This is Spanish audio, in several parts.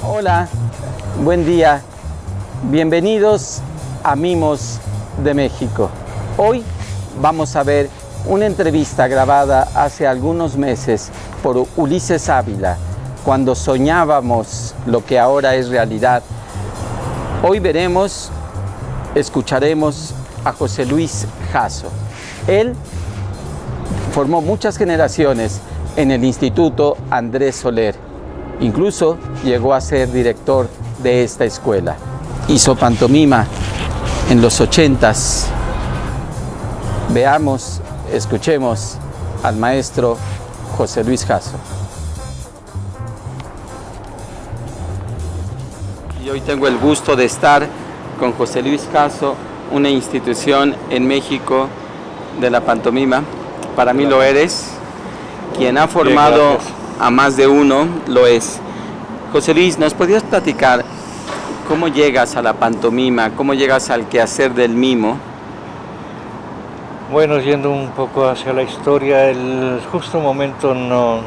Hola, buen día. Bienvenidos a Mimos de México. Hoy vamos a ver una entrevista grabada hace algunos meses por Ulises Ávila, cuando soñábamos lo que ahora es realidad. Hoy escucharemos a José Luis Jasso. Él formó muchas generaciones en el Instituto Andrés Soler. Incluso llegó a ser director de esta escuela. Hizo pantomima en los 80s. Veamos, escuchemos al maestro José Luis Jasso. Y hoy tengo el gusto de estar con José Luis Jasso, una institución en México de la pantomima. Para mí lo eres. Quien ha formado a más de uno lo es. José Luis, ¿nos podrías platicar cómo llegas a la pantomima, cómo llegas al quehacer del mimo? Bueno, yendo un poco hacia la historia, el justo momento no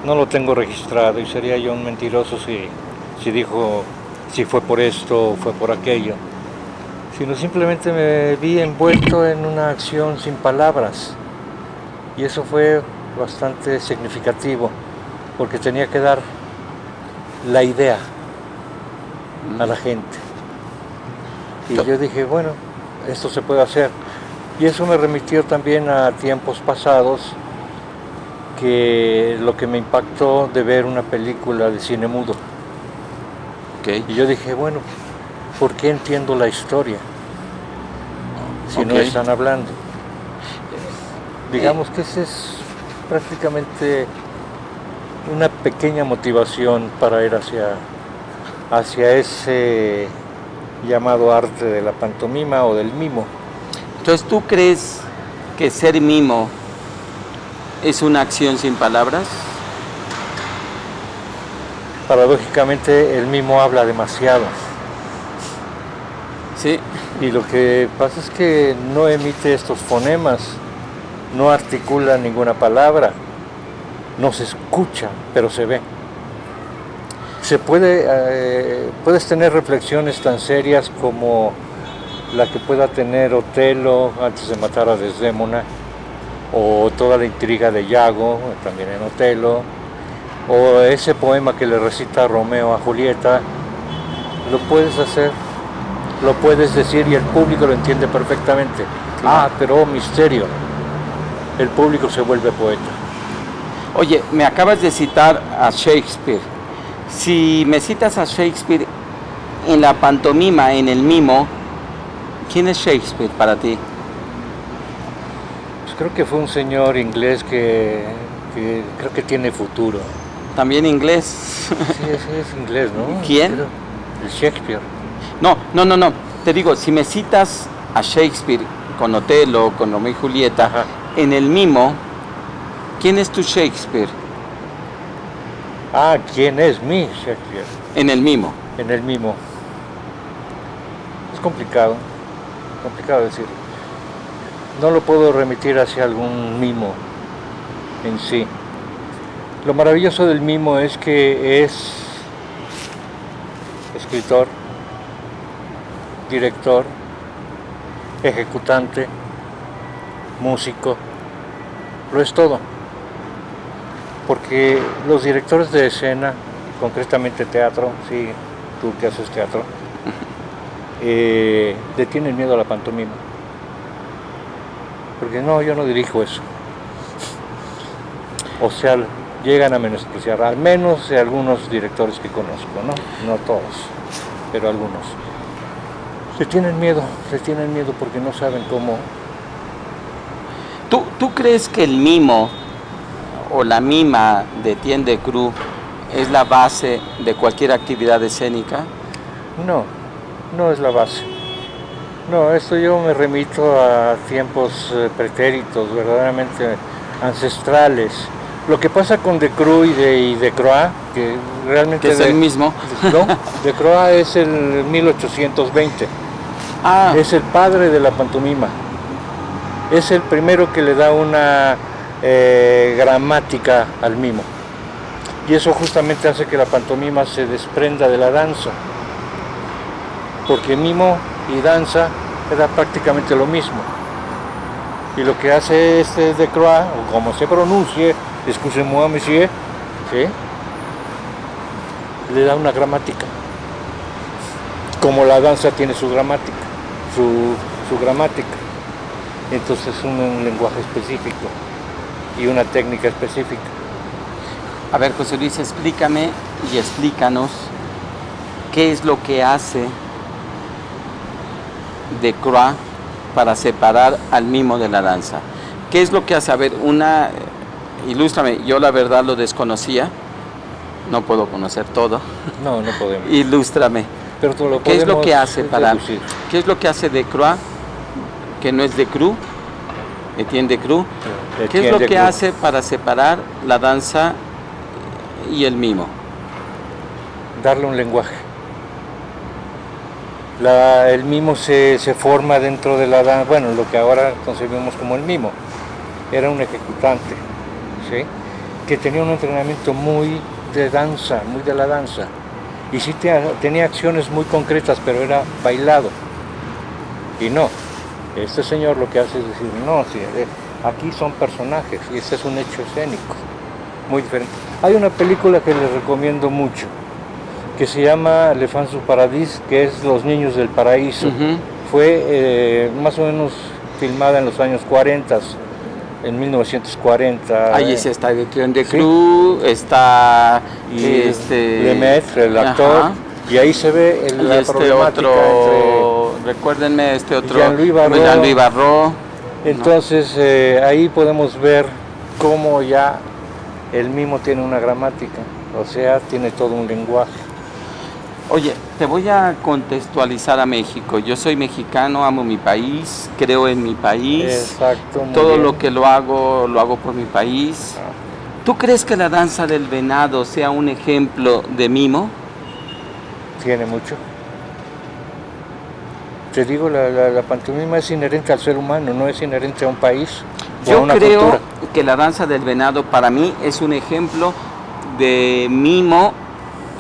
lo tengo registrado y sería yo un mentiroso si dijo si fue por esto o fue por aquello, sino simplemente me vi envuelto en una acción sin palabras y eso fue bastante significativo porque tenía que dar la idea a la gente y yo dije, bueno, esto se puede hacer. Y eso me remitió también a tiempos pasados, que lo que me impactó de ver una película de cine mudo. Okay. Y yo dije, bueno, ¿por qué entiendo la historia si no están hablando? Digamos que esa es prácticamente una pequeña motivación para ir hacia ese llamado arte de la pantomima o del mimo. Entonces, ¿tú crees que ser mimo es una acción sin palabras? Paradójicamente, el mimo habla demasiado. Sí. Y lo que pasa es que no emite estos fonemas, no articula ninguna palabra, no se escucha, pero se ve. Puedes tener reflexiones tan serias como la que pueda tener Otelo antes de matar a Desdémona, o toda la intriga de Iago, también en Otelo, o ese poema que le recita Romeo a Julieta. Lo puedes hacer, lo puedes decir y el público lo entiende perfectamente. Claro. Pero misterio, el público se vuelve poeta. Oye, me acabas de citar a Shakespeare. Si me citas a Shakespeare en la pantomima, en el mimo, ¿quién es Shakespeare para ti? Pues creo que fue un señor inglés que creo que tiene futuro. ¿También inglés? Sí, es inglés, ¿no? ¿Quién? El Shakespeare. No. Te digo, si me citas a Shakespeare con Otelo, con Romeo y Julieta, Ajá. En el mimo, ¿quién es tu Shakespeare? ¿Quién es mi Shakespeare? En el mimo. En el mimo. Es complicado decir. No lo puedo remitir hacia algún mimo en sí. Lo maravilloso del mimo es que es escritor, director, ejecutante, músico, lo es todo. Porque los directores de escena, concretamente teatro, sí, tú que haces teatro, le tienen miedo a la pantomima. Porque no, yo no dirijo eso. O sea, llegan a menospreciar, al menos de algunos directores que conozco, ¿no? No todos, pero algunos. Le tienen miedo porque no saben cómo. ¿Tú crees que el mimo o la mima de Tiende Cruz es la base de cualquier actividad escénica? No es la base. No, esto yo me remito a tiempos pretéritos, verdaderamente ancestrales. Lo que pasa con De Cruz y de Croix, que realmente... ¿Que es el mismo? No, De Croix es el 1820. Es el padre de la pantomima. Es el primero que le da una gramática al mimo. Y eso justamente hace que la pantomima se desprenda de la danza, porque mimo y danza era prácticamente lo mismo. Y lo que hace este Decroix, o como se pronuncie, excusez-moi monsieur, ¿sí?, le da una gramática. Como la danza tiene su gramática, su gramática. Entonces un lenguaje específico y una técnica específica. A ver, José Luis, explícame y explícanos qué es lo que hace Decroix para separar al mimo de la danza. ¿Qué es lo que hace? A ver, ilústrame, yo la verdad lo desconocía, no puedo conocer todo. No podemos. Ilústrame. Pero tú lo ¿Qué es lo que hace deducir. ¿Qué es lo que hace Decroix, que no es Decroix, Etienne Decroix? ¿Qué es lo que hace para separar la danza y el mimo? Darle un lenguaje. El mimo se forma dentro de la danza, bueno, lo que ahora concebimos como el mimo. Era un ejecutante, ¿sí?, que tenía un entrenamiento muy de danza, muy de la danza. Y sí tenía acciones muy concretas, pero era bailado. Y no, este señor lo que hace es decir, no, sí, aquí son personajes y este es un hecho escénico, muy diferente. Hay una película que les recomiendo mucho, que se llama Les Enfants du Paradis, que es Los Niños del Paraíso. Fue más o menos filmada en los años 40, en 1940. Ahí está Etienne Decroix, ¿sí?, está Lemaitre, el actor, ajá, y ahí se ve la problemática recuérdenme, otro, Jean-Louis Barrault. Entonces ahí podemos ver cómo ya el mimo tiene una gramática, o sea, tiene todo un lenguaje. Oye, te voy a contextualizar a México. Yo soy mexicano, amo mi país, creo en mi país. Exacto. Todo bien. lo que lo hago por mi país. ¿Tú crees que la danza del venado sea un ejemplo de mimo? Tiene mucho. Te digo, la pantomima es inherente al ser humano, no es inherente a un país. Yo creo que la danza del venado para mí es un ejemplo de mimo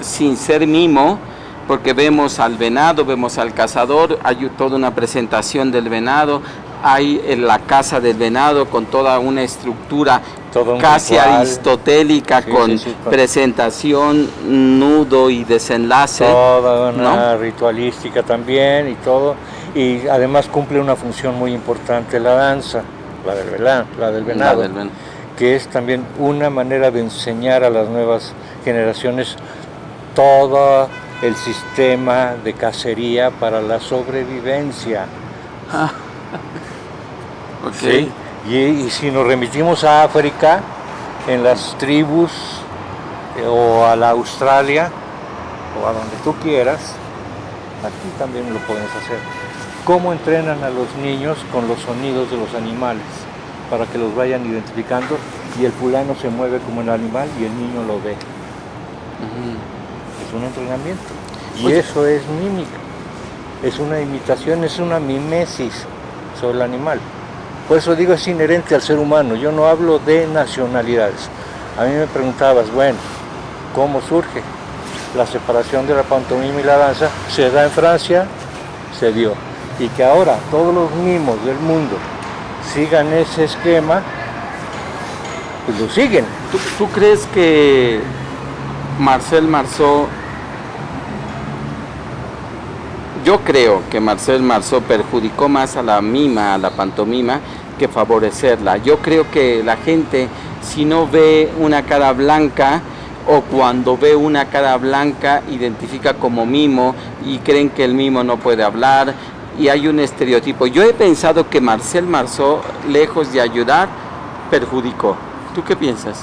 sin ser mimo, porque vemos al venado, vemos al cazador, hay toda una presentación del venado, hay en la casa del venado con toda una estructura casi ritual, aristotélica, sí, con presentación, nudo y desenlace. Toda una ritualística también y todo, y además cumple una función muy importante la danza, la del venado, que es también una manera de enseñar a las nuevas generaciones todo el sistema de cacería para la sobrevivencia. Okay. ¿Sí? Y si nos remitimos a África, en las tribus o a la Australia o a donde tú quieras, aquí también lo podemos hacer. ¿Cómo entrenan a los niños con los sonidos de los animales para que los vayan identificando y el fulano se mueve como el animal y el niño lo ve? Es un entrenamiento y eso es mímica, es una imitación, es una mimesis sobre el animal. Por eso digo, es inherente al ser humano. Yo no hablo de nacionalidades. A mí me preguntabas, bueno, ¿cómo surge la separación de la pantomima y la danza? Se da en Francia, se dio, y que ahora todos los mimos del mundo sigan ese esquema, pues lo siguen. ¿Tú crees que Marcel Marceau, yo creo que Marcel Marceau perjudicó más a la mima, a la pantomima, que favorecerla? Yo creo que la gente, si no ve una cara blanca, o cuando ve una cara blanca, identifica como mimo y creen que el mimo no puede hablar, y hay un estereotipo. Yo he pensado que Marcel Marceau, lejos de ayudar, perjudicó. ¿Tú qué piensas?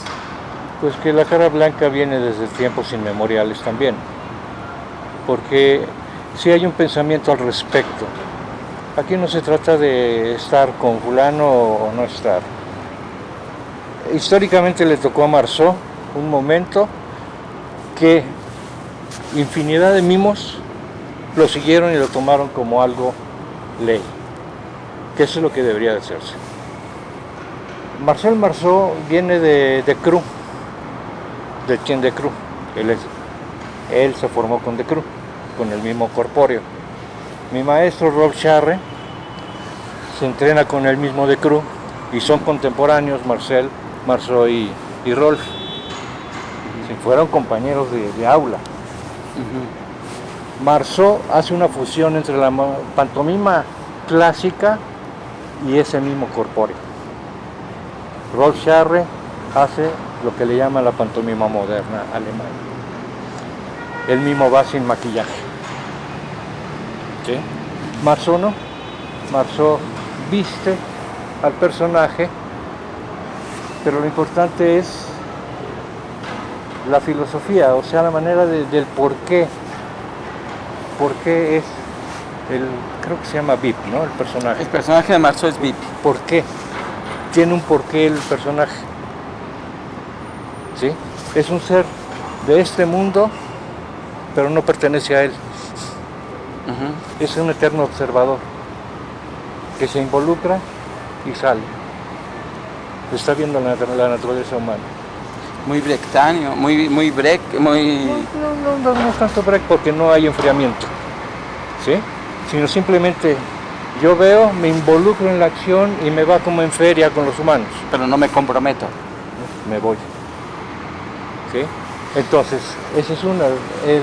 Pues que la cara blanca viene desde tiempos inmemoriales también, porque sí hay un pensamiento al respecto. Aquí no se trata de estar con fulano o no estar. Históricamente le tocó a Marceau un momento que infinidad de mimos lo siguieron y lo tomaron como algo ley, que eso es lo que debería de hacerse. Marcel Marceau viene de Decroix. de Etienne Decroux. Él se formó con Decroux, con el mismo corpóreo. Mi maestro Rolf Scharre se entrena con el mismo Decroux y son contemporáneos Marceau y Rolf. Si fueron compañeros de aula. Marceau hace una fusión entre la pantomima clásica y ese mismo corpóreo. Rolf Scharre hace lo que le llama la pantomima moderna alemana. Él mismo va sin maquillaje. ¿Sí? Marceau no. Marceau viste al personaje, pero lo importante es la filosofía, o sea, la manera del por qué. ¿Por qué es creo que se llama Vip, ¿no? El personaje. El personaje de Marceau es Vip. ¿Por qué? Tiene un porqué el personaje. ¿Sí? Es un ser de este mundo, pero no pertenece a él. Es un eterno observador que se involucra y sale. Está viendo la naturaleza humana. Muy brechtiano, muy Brecht, muy... No es tanto Brecht porque no hay enfriamiento, ¿sí? Sino simplemente yo veo, me involucro en la acción y me va como en feria con los humanos. Pero no me comprometo. Me voy. ¿Sí? Entonces, esa es una.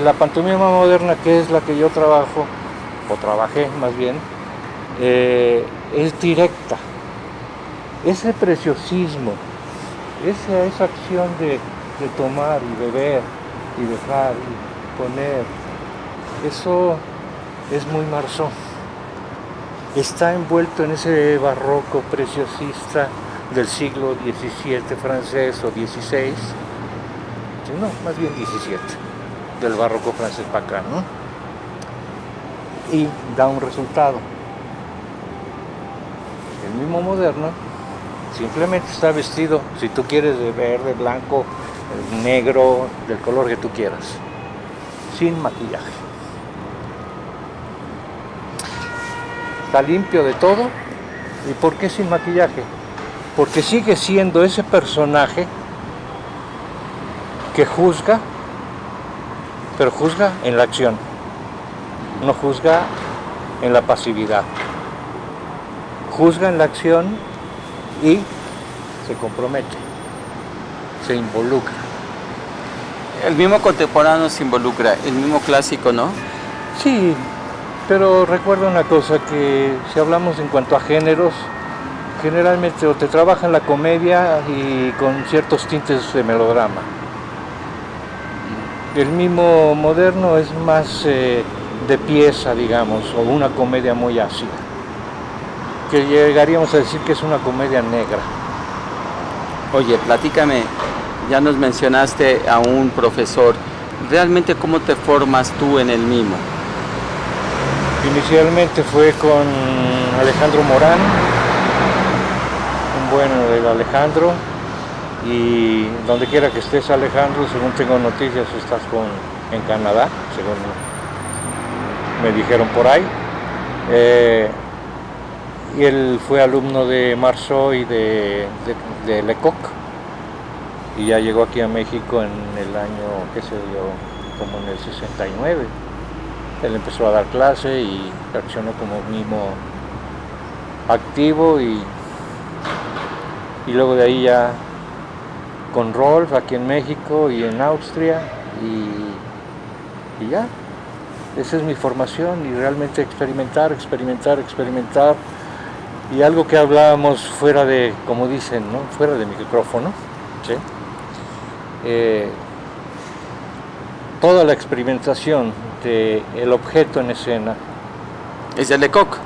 La pantomima moderna, que es la que yo trabajo, o trabajé más bien, es directa. Ese preciosismo, esa acción de tomar y beber y dejar y poner, eso es muy Marceau. Está envuelto en ese barroco preciosista del siglo XVII francés o XVI, no, más bien XVII, del barroco francés para acá, ¿no? Y da un resultado. El mismo moderno simplemente está vestido, si tú quieres, de verde, blanco, negro, del color que tú quieras, sin maquillaje. Está limpio de todo. ¿Y por qué sin maquillaje? Porque sigue siendo ese personaje que juzga, pero juzga en la acción, no juzga en la pasividad. Juzga en la acción y se compromete, se involucra. El mismo contemporáneo se involucra, el mismo clásico, ¿no? Sí, pero recuerda una cosa, que si hablamos en cuanto a géneros, generalmente o te trabajan la comedia y con ciertos tintes de melodrama. El mismo moderno es más de pieza, digamos, o una comedia muy ácida, que llegaríamos a decir que es una comedia negra. Oye, platícame, ya nos mencionaste a un profesor, ¿realmente cómo te formas tú en el mimo? Inicialmente fue con Alejandro Morán, un buen del Alejandro, y donde quiera que estés, Alejandro, según tengo noticias, estás en Canadá, según me dijeron por ahí. Y él fue alumno de Marceau y de Lecoq, y ya llegó aquí a México en el año, qué sé yo, como en el 69. Él empezó a dar clase y reaccionó como mimo activo, y luego de ahí ya con Rolf aquí en México y en Austria, y ya. Esa es mi formación, y realmente experimentar. Y algo que hablábamos fuera de, como dicen, ¿no? Fuera de micrófono, ¿sí? Toda la experimentación del objeto en escena. Es de Lecoq.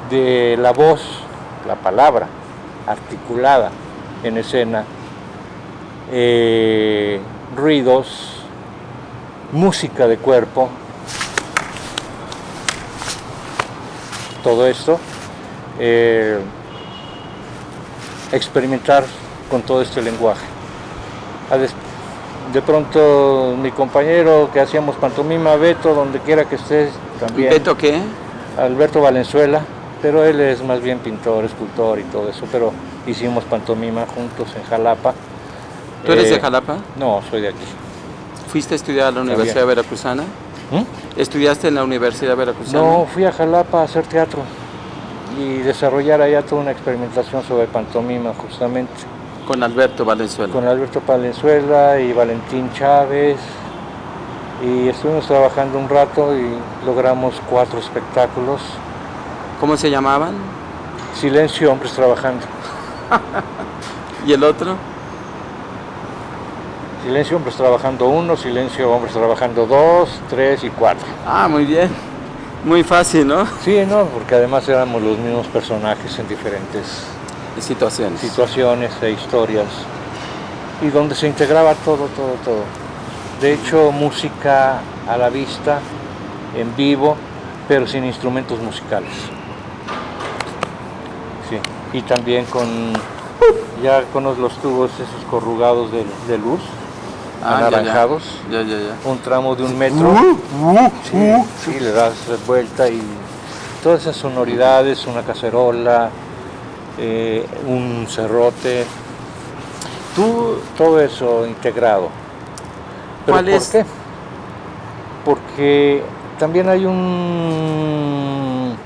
De la voz, la palabra articulada en escena, ruidos, música de cuerpo, todo esto, experimentar con todo este lenguaje. De pronto mi compañero que hacíamos pantomima, Beto, donde quiera que estés también. ¿Beto qué? Alberto Valenzuela, pero él es más bien pintor, escultor y todo eso, pero hicimos pantomima juntos en Jalapa. ¿Tú eres de Jalapa? No, soy de aquí. ¿Fuiste a estudiar a la Universidad Veracruzana? ¿Estudiaste en la Universidad Veracruzana? No, fui a Jalapa a hacer teatro y desarrollar allá toda una experimentación sobre pantomima, justamente. Con Alberto Valenzuela. Con Alberto Valenzuela y Valentín Chávez. Y estuvimos trabajando un rato y logramos 4 espectáculos. ¿Cómo se llamaban? Silencio, hombres trabajando. ¿Y el otro? Silencio, hombres trabajando 1, silencio, hombres trabajando 2, 3 y 4. Ah, muy bien. Muy fácil, ¿no? Sí, no, porque además éramos los mismos personajes en diferentes situaciones e historias. Y donde se integraba todo. De hecho, música a la vista, en vivo, pero sin instrumentos musicales. Sí. Y también con los tubos esos corrugados de luz, anaranjados. Ya. Un tramo de 1 metro. Sí, le das vuelta y todas esas sonoridades, una cacerola, un serrote, todo eso integrado. ¿Pero ¿Cuál es? ¿Por qué? Porque también hay un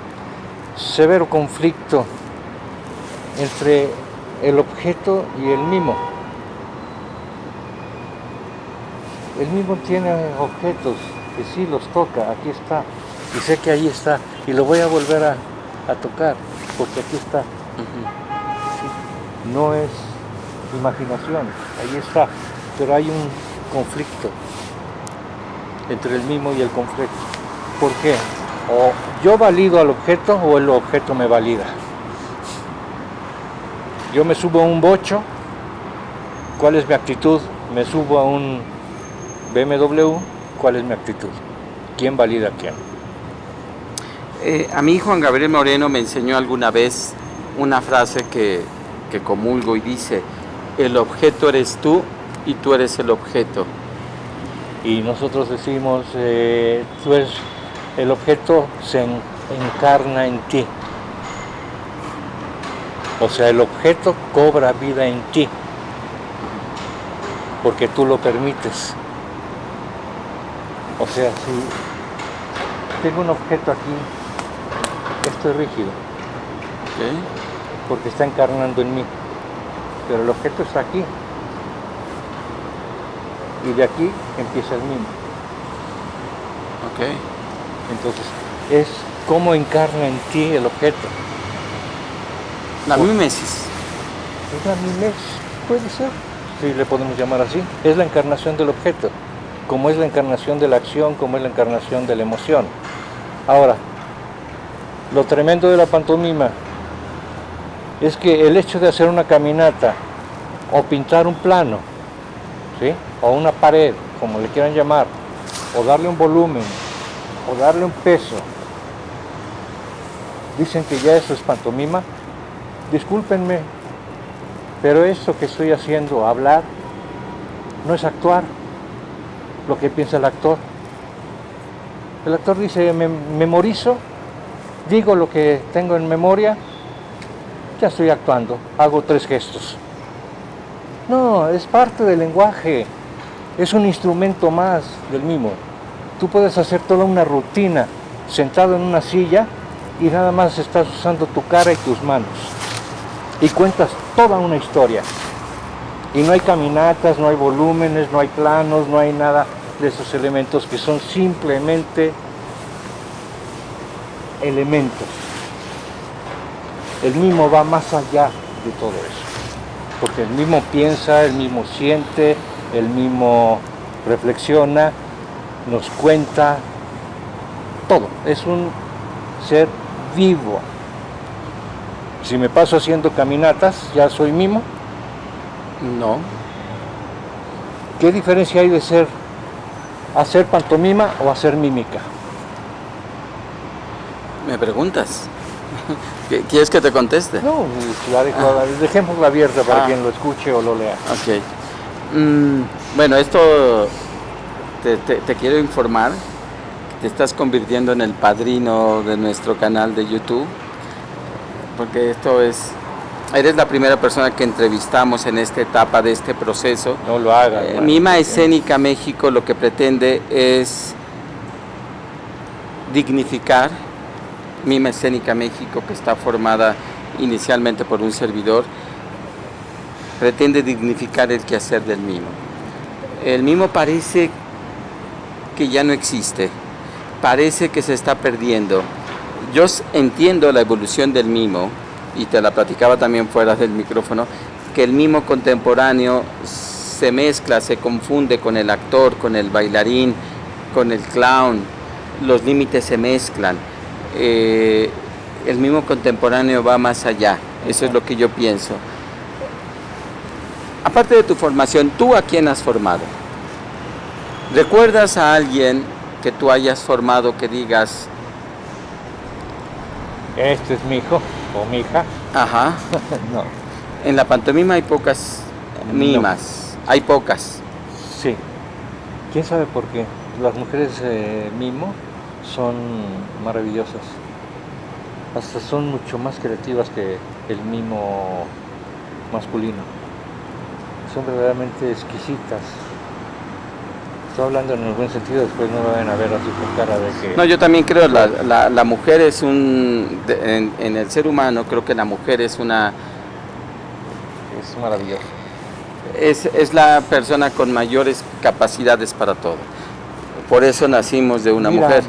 severo conflicto entre el objeto y el mimo. El mimo tiene objetos que sí los toca, aquí está, y sé que ahí está, y lo voy a volver a tocar, porque aquí está. Sí, no es imaginación, ahí está, pero hay un conflicto entre el mimo y el conflicto. ¿Por qué? O yo valido al objeto o el objeto me valida. Yo me subo a un bocho, ¿cuál es mi actitud? Me subo a un BMW, ¿cuál es mi actitud? ¿Quién valida a quién? A mí Juan Gabriel Moreno me enseñó alguna vez una frase que comulgo y dice: el objeto eres tú y tú eres el objeto. Y nosotros decimos, tú eres, el objeto se encarna en ti. O sea, el objeto cobra vida en ti, porque tú lo permites. O sea, si tengo un objeto aquí, esto es rígido, porque está encarnando en mí, pero el objeto está aquí, y de aquí empieza el mimo. Entonces, es cómo encarna en ti el objeto. La mimesis. Es la mimesis, puede ser, si le podemos llamar así. Es la encarnación del objeto, como es la encarnación de la acción, como es la encarnación de la emoción. Ahora, lo tremendo de la pantomima es que el hecho de hacer una caminata o pintar un plano, ¿sí?, o una pared, como le quieran llamar, o darle un volumen, o darle un peso, dicen que ya eso es pantomima. Discúlpenme, pero esto que estoy haciendo, hablar, no es actuar lo que piensa el actor. El actor dice, me memorizo, digo lo que tengo en memoria, ya estoy actuando, hago 3 gestos. No, es parte del lenguaje, es un instrumento más del mimo. Tú puedes hacer toda una rutina sentado en una silla y nada más estás usando tu cara y tus manos. Y cuentas toda una historia. Y no hay caminatas, no hay volúmenes, no hay planos, no hay nada de esos elementos que son simplemente elementos. El mimo va más allá de todo eso. Porque el mimo piensa, el mimo siente, el mimo reflexiona, nos cuenta todo. Es un ser vivo. Si me paso haciendo caminatas, ¿ya soy mimo? No. ¿Qué diferencia hay de hacer pantomima o hacer mímica? ¿Me preguntas? ¿Quieres que te conteste? No, dejémosla abierta para quien lo escuche o lo lea. Ok. Bueno, esto te quiero informar. Te estás convirtiendo en el padrino de nuestro canal de YouTube. Porque esto es Eres la primera persona que entrevistamos en esta etapa de este proceso. No lo hagan. Mima Escénica México lo que pretende es dignificar. Mima Escénica México, que está formada inicialmente por un servidor, pretende dignificar el quehacer del mimo. El mimo parece que ya no existe, parece que se está perdiendo. Yo entiendo la evolución del mimo, y te la platicaba también fuera del micrófono, que el mimo contemporáneo se mezcla, se confunde con el actor, con el bailarín, con el clown, los límites se mezclan. El mimo contemporáneo va más allá, eso es lo que yo pienso. Aparte de tu formación, ¿tú a quién has formado? ¿Recuerdas a alguien que tú hayas formado que digas... Este es mi hijo o mi hija? Ajá. No. En la pantomima hay pocas mimas, no. Hay pocas. Sí. ¿Quién sabe por qué? Las mujeres mimo son maravillosas. Hasta son mucho más creativas que el mimo masculino. Son verdaderamente exquisitas. Estoy hablando en el buen sentido, después no lo van a ver así con cara de que... No, yo también creo, la mujer es en el ser humano, creo que la mujer es una... Es maravillosa. Es la persona con mayores capacidades para todo. Por eso nacimos de una mujer.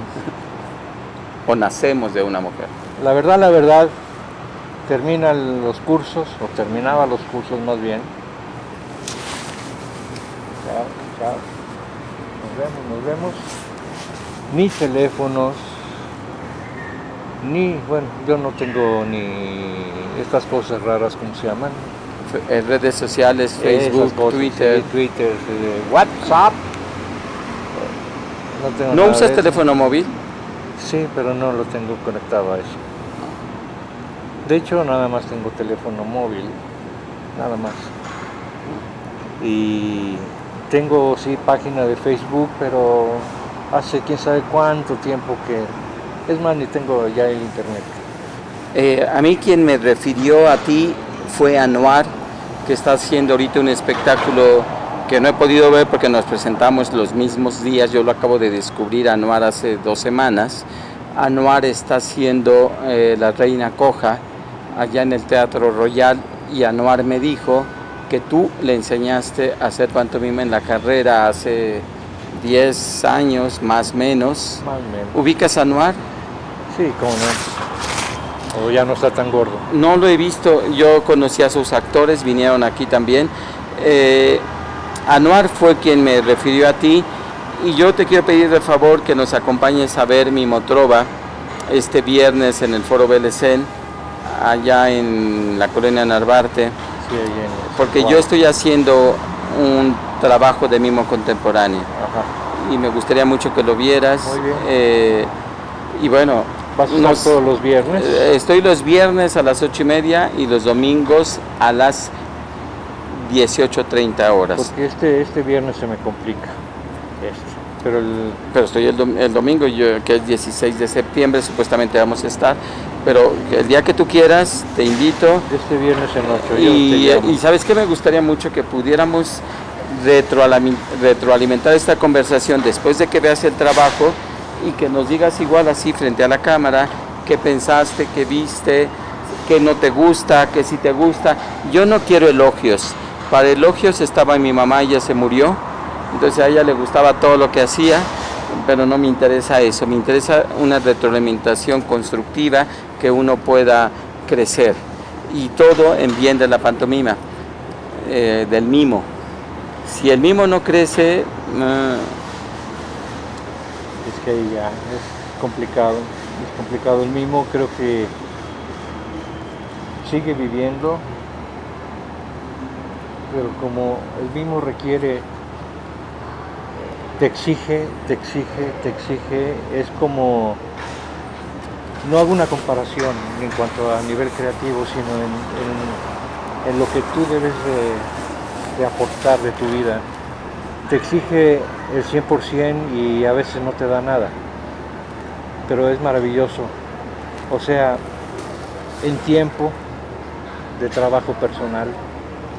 O nacemos de una mujer. La verdad, terminan los cursos, o terminaba los cursos más bien. Chao. Nos vemos. Ni teléfonos, bueno, yo no tengo ni estas cosas raras, ¿cómo se llaman? Redes sociales, Facebook, cosas, Twitter. Sí, Twitter, WhatsApp. No tengo ¿No nada usas de teléfono móvil? Sí, pero no lo tengo conectado a eso. De hecho, nada más tengo teléfono móvil, nada más. Y tengo, sí, página de Facebook, pero hace quién sabe cuánto tiempo que... Es más, ni tengo ya el internet. A mí quien me refirió a ti fue Anuar, que está haciendo ahorita un espectáculo que no he podido ver porque nos presentamos los mismos días. Yo lo acabo de descubrir a Anuar hace 2 semanas. Anuar está haciendo La Reina Coja allá en el Teatro Royal, y Anuar me dijo que tú le enseñaste a hacer pantomima en la carrera hace 10 años, más o menos. ¿Ubicas a Anuar? Sí, cómo no. O ya no está tan gordo. No lo he visto, yo conocí a sus actores, vinieron aquí también. Anuar fue quien me refirió a ti, y yo te quiero pedir de favor que nos acompañes a ver Mimotrova este viernes en el Foro Belecén, allá en la colonia Narvarte. Sí, porque yo estoy haciendo un trabajo de mimo contemporáneo. Ajá. Y me gustaría mucho que lo vieras. Muy bien. Y bueno, ¿vas a estar todos los viernes? Estoy los viernes a las 8:30 y los domingos a las 18:30 horas. Porque este viernes se me complica. Pero estoy el domingo, que es 16 de septiembre, supuestamente vamos a estar. Pero el día que tú quieras, te invito. Este viernes en 8. Y ¿sabes qué? Me gustaría mucho que pudiéramos retroalimentar esta conversación después de que veas el trabajo, y que nos digas igual así frente a la cámara qué pensaste, qué viste, qué no te gusta, qué sí te gusta. Yo no quiero elogios. Para elogios estaba mi mamá, ella se murió, entonces a ella le gustaba todo lo que hacía, pero no me interesa eso. Me interesa una retroalimentación constructiva, que uno pueda crecer, y todo en bien de la pantomima, del mimo. Si el mimo no crece, es que ahí ya es complicado. El mimo creo que sigue viviendo, pero como el mimo requiere, te exige, es como, no hago una comparación en cuanto a nivel creativo, sino en lo que tú debes de aportar de tu vida. Te exige el 100% y a veces no te da nada, pero es maravilloso. O sea, en tiempo de trabajo personal,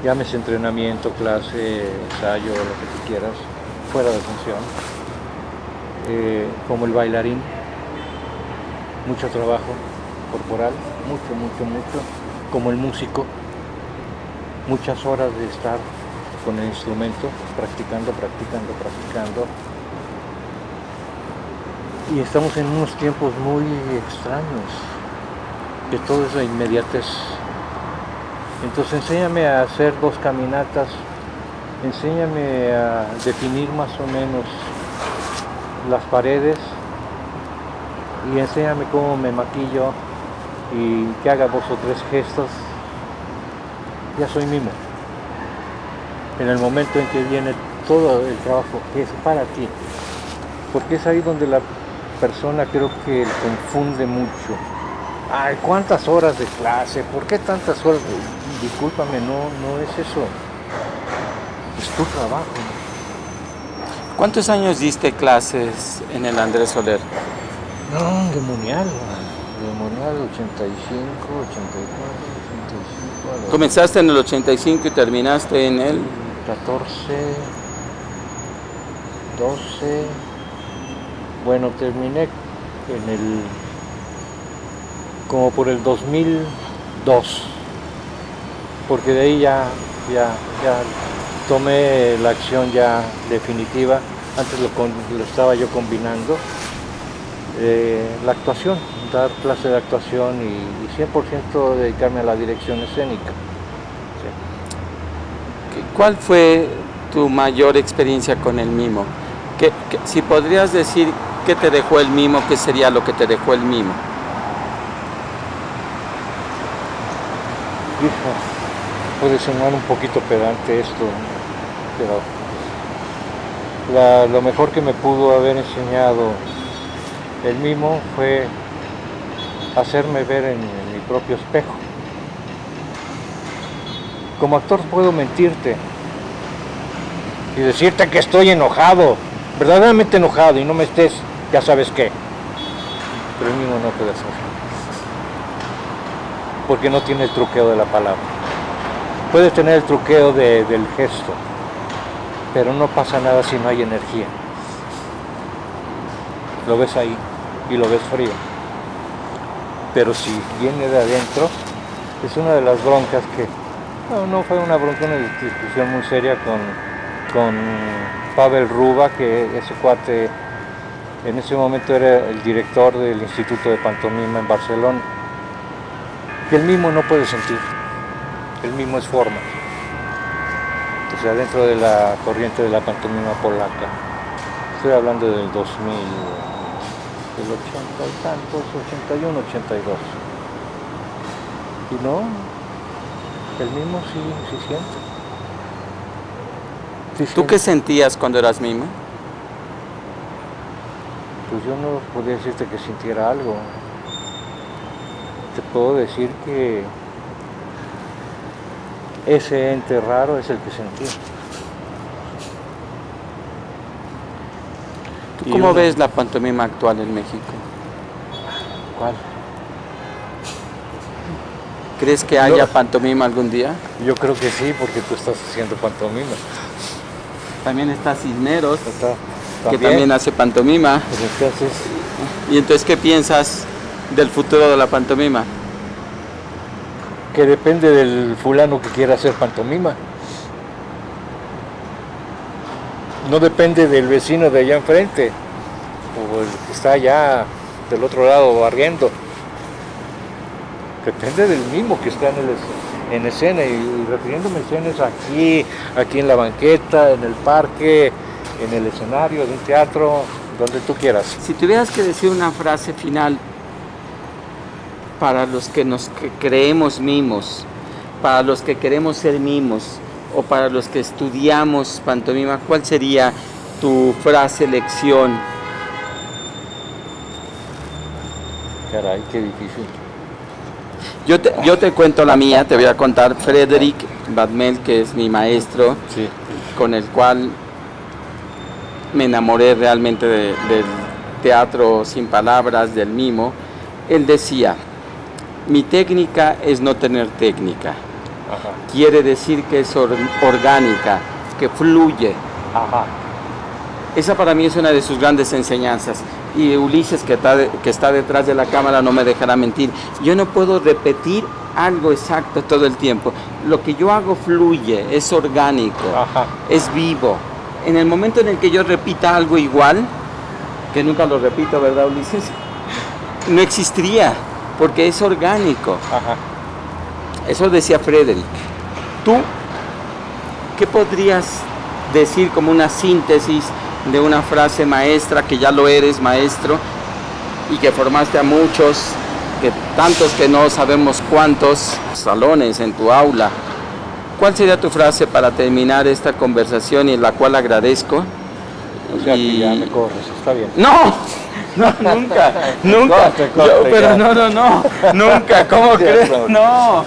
llámese entrenamiento, clase, ensayo, lo que tú quieras, fuera de función, como el bailarín, mucho trabajo corporal, mucho, como el músico, muchas horas de estar con el instrumento, practicando. Y estamos en unos tiempos muy extraños, que todo es la inmediatez. Entonces enséñame a hacer 2 caminatas, enséñame a definir más o menos las paredes y enséñame cómo me maquillo y que haga 2 o 3 gestos. Ya soy mimo. En el momento en que viene todo el trabajo que es para ti, porque es ahí donde la persona creo que confunde mucho. Ay, ¿cuántas horas de clase? ¿Por qué tantas horas? Discúlpame, no es eso. Es tu trabajo. ¿Cuántos años diste clases en el Andrés Soler? No, demonial, 85, 84, 85. Comenzaste en el 85 y terminaste en el 14, 12. Bueno, terminé en el como por el 2002, porque de ahí ya tomé la acción ya definitiva. Antes lo estaba yo combinando, la actuación, dar clase de actuación y 100% dedicarme a la dirección escénica. Sí. ¿Cuál fue tu mayor experiencia con el mimo? Si podrías decir qué te dejó el mimo, ¿qué sería lo que te dejó el mimo? Hijo, puede sonar un poquito pedante esto, pero lo mejor que me pudo haber enseñado el mimo fue hacerme ver en mi propio espejo. Como actor puedo mentirte y decirte que estoy enojado, verdaderamente enojado, y no me estés, ya sabes qué. Pero el mimo no puede hacer, porque no tiene el truqueo de la palabra. Puede tener el truqueo del gesto, pero no pasa nada si no hay energía. Lo ves ahí y lo ves frío. Pero si viene de adentro, es una de las broncas que no fue una bronca, una discusión muy seria con Pavel Ruba, que ese cuate en ese momento era el director del Instituto de Pantomima en Barcelona. Que el mimo no puede sentir, el mimo es forma. O sea, dentro de la corriente de la pantomima polaca. Estoy hablando del 2000, del 80 y tantos, 81, 82. Y no, el mimo sí siente. Sí ¿Tú qué sentías cuando eras mimo? Pues yo no podría decirte que sintiera algo. Te puedo decir que ese ente raro es el que sentí. ¿Tú cómo ves la pantomima actual en México? ¿Cuál? ¿Crees que haya pantomima algún día? Yo creo que sí, porque tú estás haciendo pantomima. También está Cisneros, que ¿También? también hace pantomima. Pues entonces, ¿Y entonces qué piensas del futuro de la pantomima? que depende del fulano que quiera hacer pantomima. No depende del vecino de allá enfrente, o el que está allá del otro lado barriendo. Depende del mismo que está en escena, y refiriéndome a escenas aquí en la banqueta, en el parque, en el escenario de un teatro, donde tú quieras. Si tuvieras que decir una frase final para los que creemos mimos, para los que queremos ser mimos o para los que estudiamos pantomima, ¿cuál sería tu frase lección? Caray, qué difícil. Yo te cuento la mía, te voy a contar. Frédéric Badmel, que es mi maestro, Sí. con el cual me enamoré realmente del teatro sin palabras, del mimo. Él decía: mi técnica es no tener técnica, Ajá. quiere decir que es orgánica, que fluye. Ajá. Esa para mí es una de sus grandes enseñanzas. Y Ulises, que está detrás de la cámara, no me dejará mentir. Yo no puedo repetir algo exacto todo el tiempo. Lo que yo hago fluye, es orgánico, Ajá. es vivo. En el momento en el que yo repita algo igual, que nunca lo repito, ¿verdad, Ulises? No existiría, porque es orgánico. Ajá. Eso decía Frederick. ¿Tú qué podrías decir como una síntesis de una frase maestra, que ya lo eres maestro y que formaste a muchos, que tantos que no sabemos cuántos salones en tu aula? ¿Cuál sería tu frase para terminar esta conversación, y la cual agradezco? O sea, que ya me corres, está bien. ¡No! No, nunca, nunca. Pero no, nunca, ¿cómo crees? No,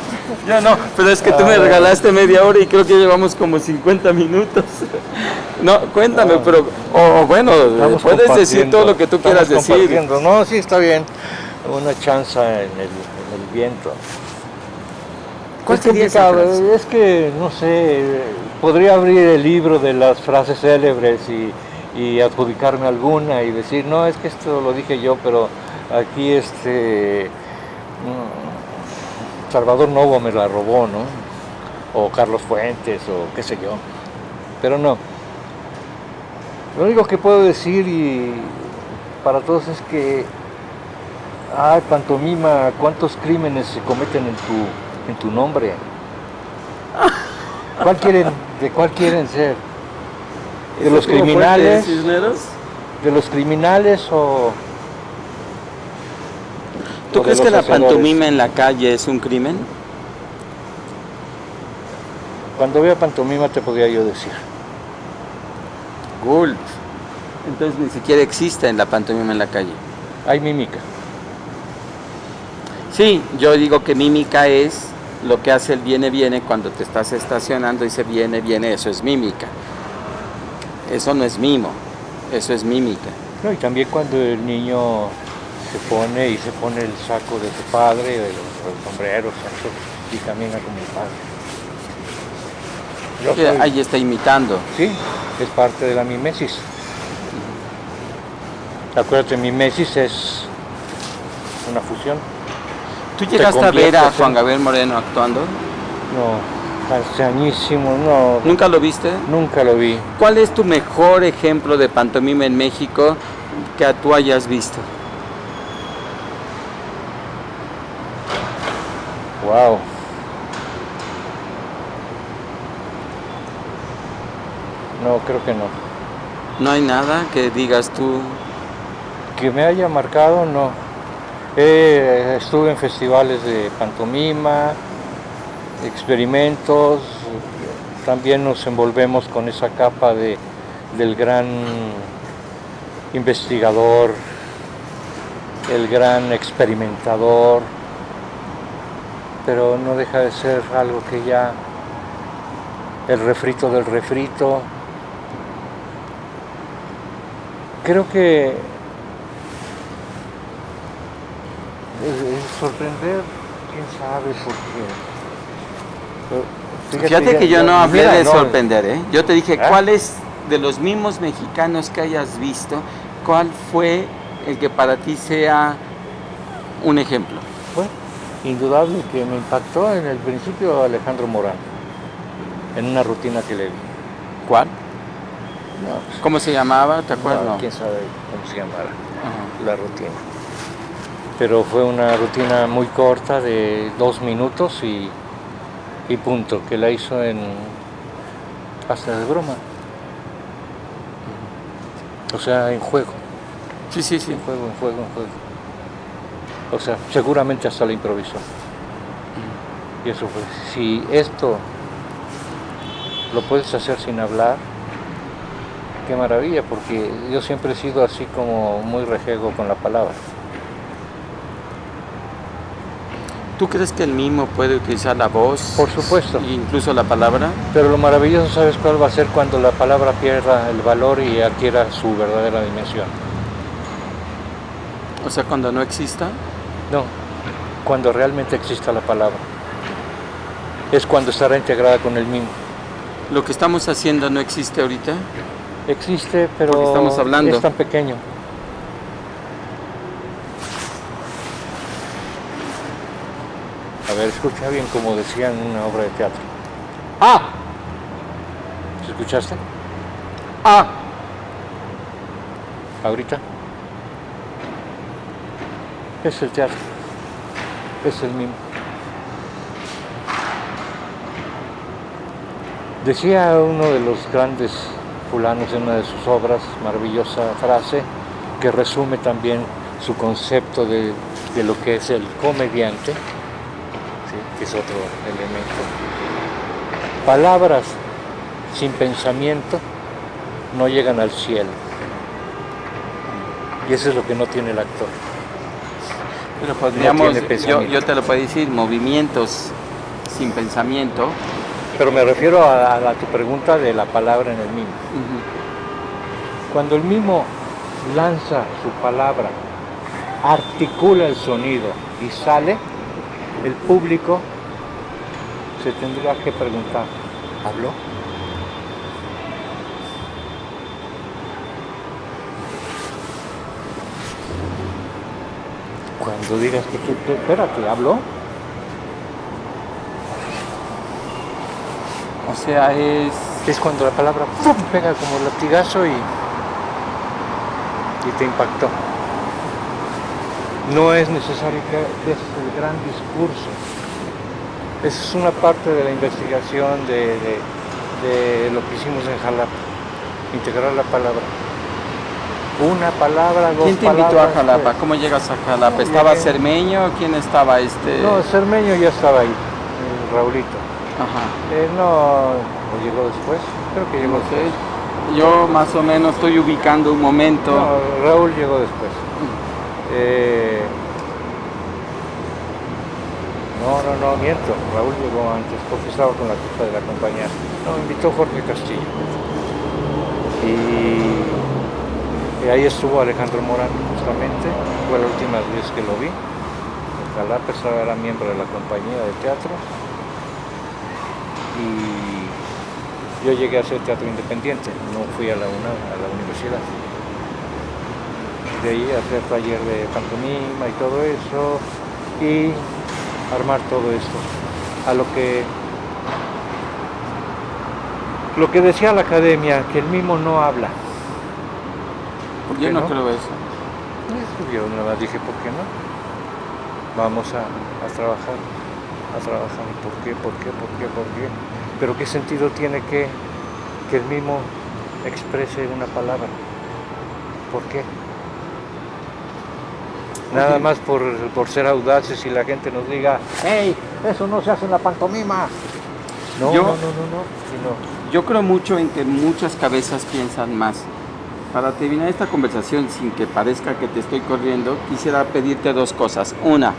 yo no, pero es que tú me regalaste media hora y creo que llevamos como 50 minutos. No, cuéntame, pero, bueno, puedes decir todo lo que tú quieras decir. No, sí, está bien. Una chanza en el viento. ¿Cuál sería esa frase? Es que, no sé, podría abrir el libro de las frases célebres y adjudicarme alguna y decir, no, es que esto lo dije yo, pero aquí Salvador Novo me la robó, ¿no? O Carlos Fuentes, o qué sé yo. Pero no. Lo único que puedo decir para todos es que, pantomima, ¿cuántos crímenes se cometen en tu nombre? ¿De cuál quieren ser? ¿De los criminales? ¿De los criminales o...? ¿Tú crees que la pantomima en la calle es un crimen? Cuando veo pantomima te podría yo decir. Gulp. Entonces ni siquiera existe en la pantomima en la calle. Hay mímica. Sí, yo digo que mímica es lo que hace el viene cuando te estás estacionando y dice viene, eso es mímica. Eso no es mimo, eso es mímica. No, y también cuando el niño se pone el saco de su padre, el sombrero, y camina como el padre. Ahí está imitando. Sí, es parte de la mimesis. Acuérdate, mimesis es una fusión. ¿Tú llegaste a ver a Juan Gabriel Moreno actuando? No, hace añísimos, no. ¿Nunca lo viste? Nunca lo vi. ¿Cuál es tu mejor ejemplo de pantomima en México que tú hayas visto? Wow. No, creo que no. ¿No hay nada que digas tú? Que me haya marcado, no. Estuve en festivales de pantomima, experimentos, también nos envolvemos con esa capa del gran investigador, el gran experimentador, pero no deja de ser algo que ya, el refrito del refrito. Creo que sorprender, quién sabe, porque... Fíjate que yo no hablé de sorprender, ¿eh? Yo te dije, ¿cuál es de los mismos mexicanos que hayas visto, cuál fue el que para ti sea un ejemplo? Bueno, indudable que me impactó en el principio Alejandro Morán, en una rutina que le vi. ¿Cuál? No, pues, ¿Cómo se llamaba? ¿Te acuerdas? No, quién sabe cómo se llamara la rutina. Pero fue una rutina muy corta de 2 minutos y punto, que la hizo hasta de broma. O sea, en juego. Sí. En juego. O sea, seguramente hasta la improvisó. Y eso fue. Si esto lo puedes hacer sin hablar, qué maravilla, porque yo siempre he sido así como muy rejego con la palabra. ¿Tú crees que el mimo puede utilizar la voz? Por supuesto. E incluso la palabra. Pero lo maravilloso, ¿sabes cuál va a ser? Cuando la palabra pierda el valor y adquiera su verdadera dimensión. O sea, cuando no exista. No, cuando realmente exista la palabra. es cuando estará integrada con el mimo. Lo que estamos haciendo no existe ahorita. Existe, Porque pero estamos hablando. es tan pequeño. A ver, escucha bien como decía en una obra de teatro. ¡Ah! ¿Escuchaste? ¡Ah! Ahorita. Es el teatro. Es el mimo. Decía uno de los grandes fulanos en una de sus obras, maravillosa frase, que resume también su concepto de lo que es el comediante, ¿sí? Que es otro elemento. Palabras sin pensamiento no llegan al cielo. Y eso es lo que no tiene el actor. Pero podríamos, No tiene pensamiento. yo te lo puedo decir, movimientos sin pensamiento. Pero me refiero a tu pregunta de la palabra en el mimo. Cuando el mimo lanza su palabra, articula el sonido y sale, el público se tendría que preguntar, ¿habló? Cuando digas que espérate, ¿habló? O sea, Es cuando la palabra ¡pum! Pega como latigazo y te impactó. No es necesario que des el gran discurso. Esa es una parte de la investigación de lo que hicimos en Jalapa. Integrar la palabra. Una palabra, dos palabras. ¿Quién te invitó a Jalapa? ¿Cómo llegas a Jalapa? ¿Estaba Cermeño? ¿Quién estaba No, Cermeño ya estaba ahí, Raulito. Ajá. No llegó después, creo que llegó después. Yo más o menos estoy ubicando un momento. No, Raúl llegó después. No, miento. Raúl llegó antes porque estaba con la jefa de la compañía. No, invitó Jorge Castillo. Y ahí estuvo Alejandro Morán, justamente. Fue la última vez que lo vi. Jalapa era miembro de la compañía de teatro. Y yo llegué a hacer teatro independiente, no fui a la UNAM, a la universidad. De ahí a hacer taller de pantomima y todo eso, y armar todo esto. A lo que decía la academia, que el mimo no habla. Yo no no creo eso. Yo nada más dije, ¿por qué no? Vamos a trabajar. ¿Por qué? Pero ¿qué sentido tiene que el mimo exprese una palabra? ¿Por qué? Nada más por ser audaces y la gente nos diga, ¡hey! Eso no se hace en la pantomima. No. Yo creo mucho en que muchas cabezas piensan más. Para terminar esta conversación, sin que parezca que te estoy corriendo, quisiera pedirte dos cosas. Una,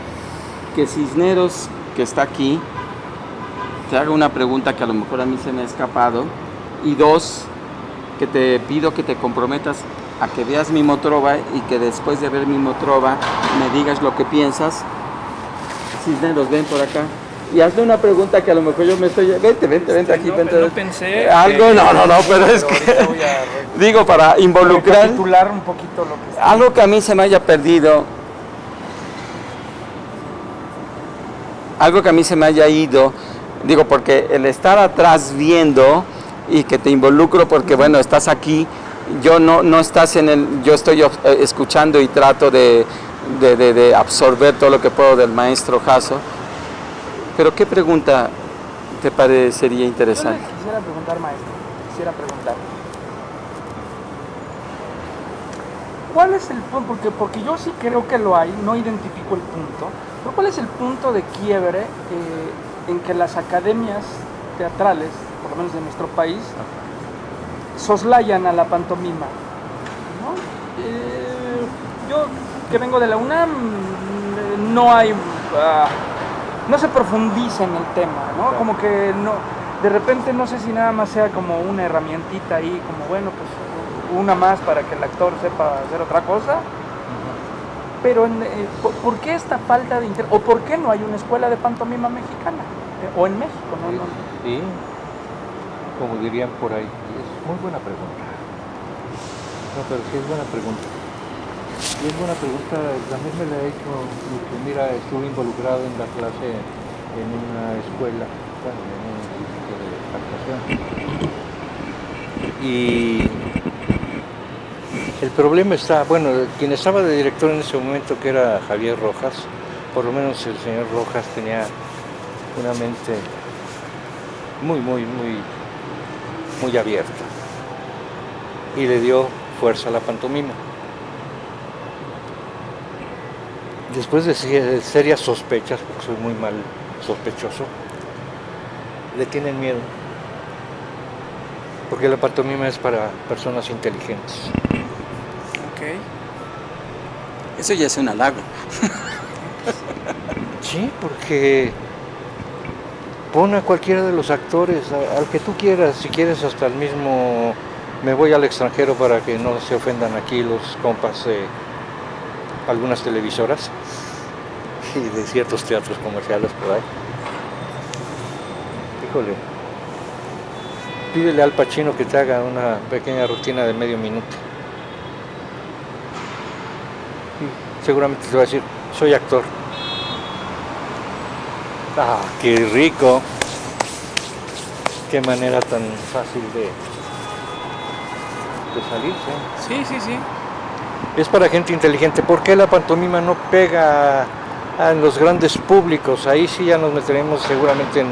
que Cisneros, que está aquí, te haga una pregunta que a lo mejor a mí se me ha escapado. Y dos, que te pido que te comprometas a que veas Mimotrova y que después de ver Mimotrova me digas lo que piensas. Cisneros, ven por acá. Y hazle una pregunta que a lo mejor yo me estoy... Vente aquí, vente. No pensé... Algo, no, pero es que... Digo, para involucrar... Recapitular un poquito lo que... Algo que a mí se me haya perdido... Algo que a mí se me haya ido... Digo, porque el estar atrás viendo y que te involucro porque, bueno, estás aquí... Yo no estás en el... Yo estoy escuchando y trato de absorber todo lo que puedo del maestro Jasso. Pero ¿qué pregunta te parecería interesante? Yo le quisiera preguntar, maestro, ¿cuál es el punto? Porque yo sí creo que lo hay, no identifico el punto, pero ¿cuál es el punto de quiebre en que las academias teatrales, por lo menos de nuestro país, soslayan a la pantomima? ¿No? Yo, que vengo de la UNAM, no hay... no se profundiza en el tema, ¿no? Claro. Como que no, de repente no sé si nada más sea como una herramientita ahí, como bueno, pues una más para que el actor sepa hacer otra cosa. Pero ¿por qué esta falta de interés? ¿O por qué no hay una escuela de pantomima mexicana? o en México, ¿no? Sí, como dirían por ahí. Es muy buena pregunta. No, pero sí es buena pregunta. Y es buena pregunta, también me la he hecho, porque mira, estuve involucrado en la clase en una escuela, bueno, en un instituto de actuación. Y el problema está, bueno, quien estaba de director en ese momento, que era Javier Rojas, por lo menos el señor Rojas tenía una mente muy abierta y le dio fuerza a la pantomima. Después de serias sospechas, porque soy muy mal sospechoso, le tienen miedo, porque la pantomima es para personas inteligentes. Ok. Eso ya es un halago. Sí, porque pon a cualquiera de los actores, al que tú quieras, si quieres hasta el mismo, me voy al extranjero para que no se ofendan aquí los compas de algunas televisoras y de ciertos teatros comerciales por ahí. Híjole, pídele al Pacino que te haga una pequeña rutina de medio minuto. Y seguramente te va a decir, soy actor. ¡Ah, qué rico! Qué manera tan fácil de salirse. Sí. Es para gente inteligente. ¿Por qué la pantomima no pega en los grandes públicos? Ahí sí ya nos meteremos seguramente en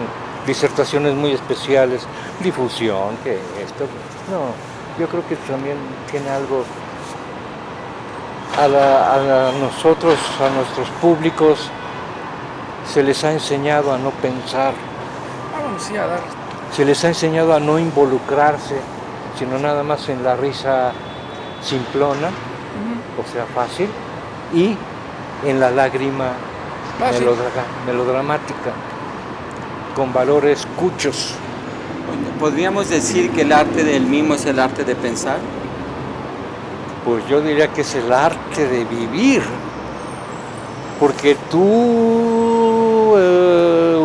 disertaciones muy especiales, difusión, que esto. No, yo creo que también tiene algo a nosotros, a nuestros públicos, se les ha enseñado a no pensar, Vamos, sí, a dar. se les ha enseñado a no involucrarse, sino nada más en la risa simplona, o sea, fácil, y en la lágrima melodramática, con valores cuchos. ¿Podríamos decir que el arte del mimo es el arte de pensar? Pues yo diría que es el arte de vivir, porque tú,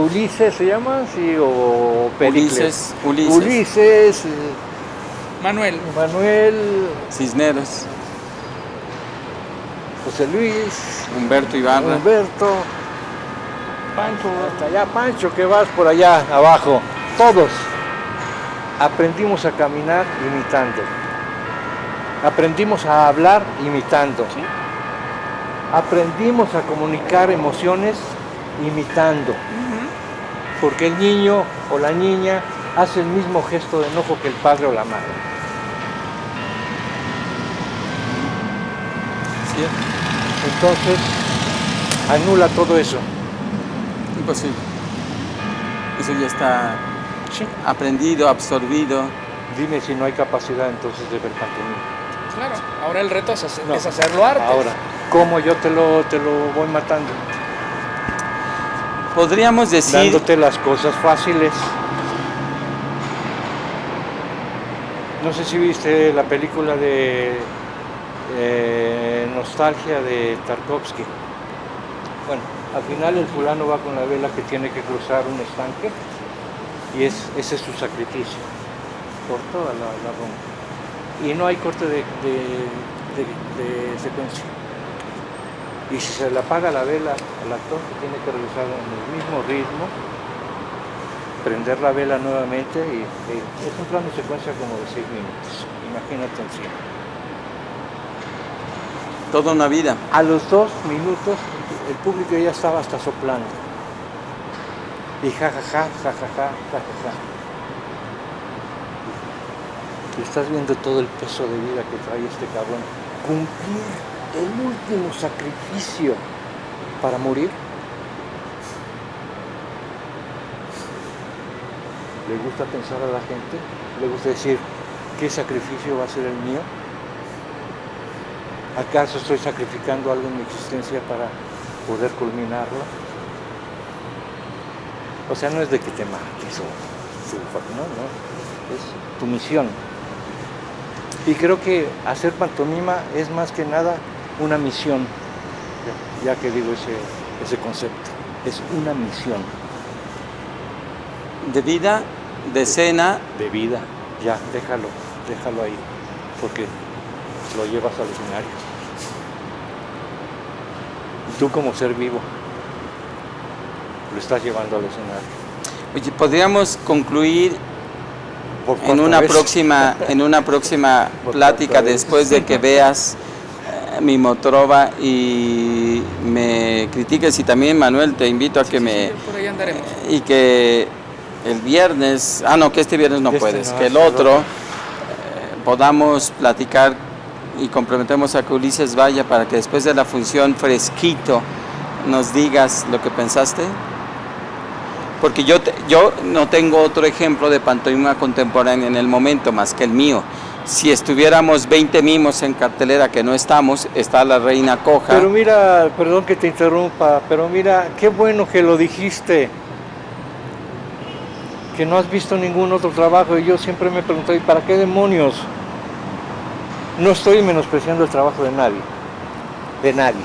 Ulises se llama, sí, o Pericles. Ulises, Manuel. Cisneros, José Luis, Humberto Ibarra. Pancho. Hasta allá, Pancho, que vas por allá abajo. Todos aprendimos a caminar imitando. Aprendimos a hablar imitando. ¿Sí? Aprendimos a comunicar emociones imitando. Porque el niño o la niña hace el mismo gesto de enojo que el padre o la madre. ¿Sí? Entonces, anula todo eso. Imposible. Eso ya está Sí. aprendido, absorbido. Dime si no hay capacidad entonces de ver pantomima. Claro. Ahora el reto es, No. es hacerlo arte. Ahora, ¿cómo yo te lo voy matando? Podríamos decir, Dándote las cosas fáciles. No sé si viste la película de Nostalgia de Tarkovsky. Bueno, al final el fulano va con la vela que tiene que cruzar un estanque y ese es su sacrificio por toda la ronda. Y no hay corte de secuencia. Y si se le apaga la vela al actor, tiene que regresar en el mismo ritmo, prender la vela nuevamente y es un plano de secuencia como de 6 minutos. Imagínate encima. toda una vida. A los 2 minutos el público ya estaba hasta soplando. Y jajaja. Y estás viendo todo el peso de vida que trae este cabrón. Cumplir el último sacrificio para morir. ¿Le gusta pensar a la gente? ¿Le gusta decir qué sacrificio va a ser el mío? ¿Acaso estoy sacrificando algo en mi existencia para poder culminarlo? O sea, no es de que te mates no, es tu misión. Y creo que hacer pantomima es más que nada una misión, ya que digo ese concepto, es una misión. De vida, de cena. De vida. Ya, déjalo ahí, porque lo llevas al escenario. Tú como ser vivo lo estás llevando al escenario. Oye, podríamos concluir ¿Por en cuánta una vez? próxima ¿Por plática cuánta vez? después de que veas mi Motrova y me critiques, y también Manuel te invito a que me Por ahí andaremos. y que el viernes, que este viernes no puedes, no, que el hasta el otro otro. podamos platicar y comprometemos a que Ulises vaya para que después de la función fresquito nos digas lo que pensaste. Porque yo no tengo otro ejemplo de pantomima contemporánea en el momento más que el mío. Si estuviéramos 20 mimos en cartelera, que no estamos, está La Reina Coja. Pero mira, perdón que te interrumpa, pero mira, qué bueno que lo dijiste. Que no has visto ningún otro trabajo, y yo siempre me pregunto, ¿y para qué demonios? No estoy menospreciando el trabajo de nadie. De nadie.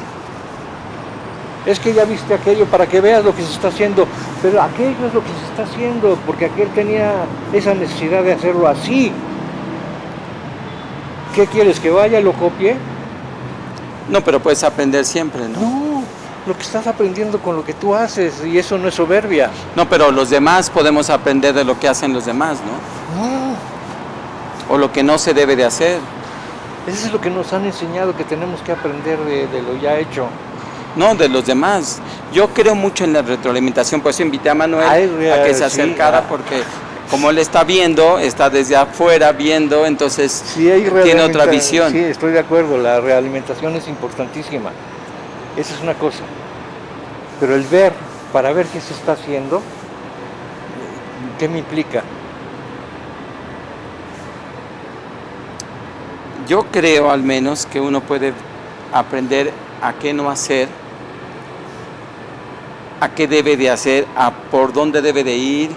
Es que ya viste aquello para que veas lo que se está haciendo, pero aquello es lo que se está haciendo, porque aquel tenía esa necesidad de hacerlo así. ¿Qué quieres, que vaya y lo copie? No, pero puedes aprender siempre, ¿no? No, lo que estás aprendiendo con lo que tú haces, y eso no es soberbia. No, pero los demás podemos aprender de lo que hacen los demás, ¿no? No, O lo que no se debe de hacer. eso es lo que nos han enseñado, que tenemos que aprender de lo ya hecho. No, de los demás. Yo creo mucho en la retroalimentación, por eso invité a Manuel a que se acercara, porque como él está viendo, está desde afuera viendo, entonces Sí, tiene otra visión. Sí, estoy de acuerdo, la realimentación es importantísima. Esa es una cosa. Pero el ver, para ver qué se está haciendo, ¿qué me implica? Yo creo al menos que uno puede aprender a qué no hacer, a qué debe de hacer, a por dónde debe de ir.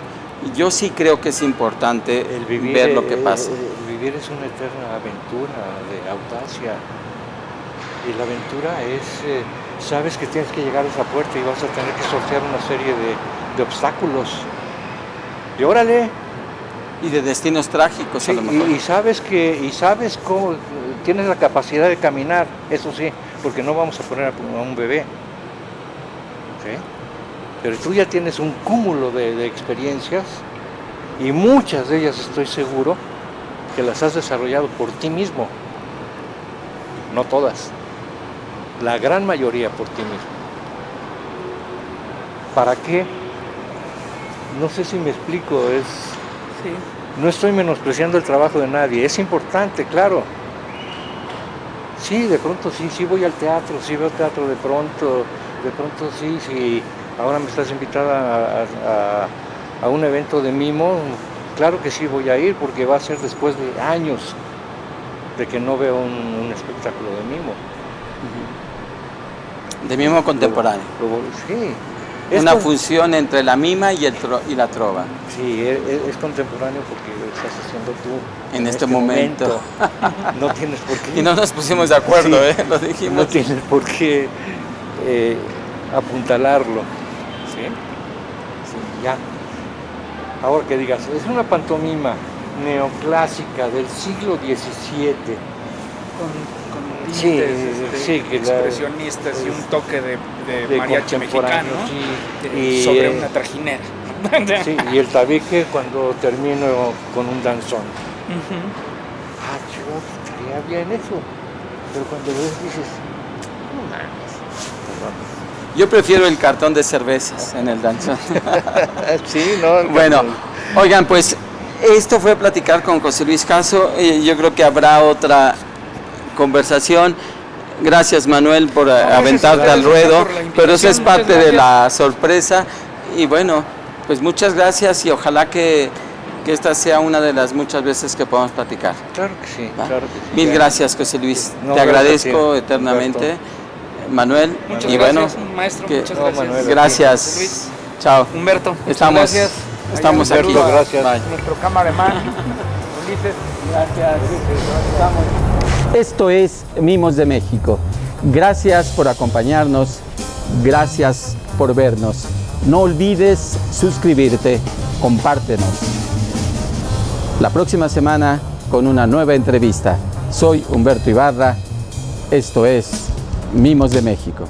Yo sí creo que es importante ver lo que pasa. El vivir es una eterna aventura de audacia. Y la aventura es, sabes que tienes que llegar a esa puerta y vas a tener que sortear una serie de obstáculos. Y órale. Y de destinos trágicos, Sí, a lo mejor. y sabes cómo tienes la capacidad de caminar, eso sí, porque no vamos a poner a un bebé. ¿Sí? Pero tú ya tienes un cúmulo de experiencias, y muchas de ellas estoy seguro que las has desarrollado por ti mismo. No todas, la gran mayoría por ti mismo. ¿Para qué? No sé si me explico, Sí. no estoy menospreciando el trabajo de nadie, es importante, claro. Sí, de pronto sí voy al teatro, sí veo teatro de pronto sí, ahora me estás invitada a un evento de mimo, claro que sí voy a ir, porque va a ser después de años de que no veo un espectáculo de mimo. De mimo contemporáneo. Sí. Una función entre la mima y la trova. Sí, es contemporáneo porque lo estás haciendo tú. En este momento. No tienes por qué. Y no nos pusimos de acuerdo, Sí. Lo dijimos. No tienes por qué apuntalarlo. ¿Sí? Sí, ya. Ahora que digas, es una pantomima neoclásica del siglo XVII. Con Sí, tintes sí, que la- expresionistas y un toque de mariachi contemporáneo, mexicano, sí. Y, sobre una trajinera. Sí, y el tabique cuando termino con un danzón. Ujú. Yo estaría bien eso. Pero cuando lo ves dices, no mames. Yo prefiero el cartón de cervezas en el danzón. Sí, no. Bueno, oigan, pues esto fue platicar con José Luis Caso. Yo creo que habrá otra conversación. Gracias, Manuel, por aventarte gracias al ruedo, por la invitación, pero eso es muchas parte de gracias. la sorpresa. Y bueno, pues muchas gracias y ojalá que esta sea una de las muchas veces que podamos platicar. Claro que sí, ¿Va? claro que sí. Mil Ya. gracias, José Luis. No, Te gracias a agradezco ti, eternamente, Humberto. Manuel. Muchas y gracias, bueno, maestro. que- Muchas No, gracias. Manuel. José gracias. Luis. Chao. Humberto, muchas Estamos, gracias. estamos Allá, aquí. saludo a Gracias. Bye. nuestro cameraman, Ulises. Gracias. Esto es Mimos de México. Gracias por acompañarnos. Gracias por vernos. No olvides suscribirte. compártenos. La próxima semana con una nueva entrevista. Soy Humberto Ibarra, esto es Mimos de México.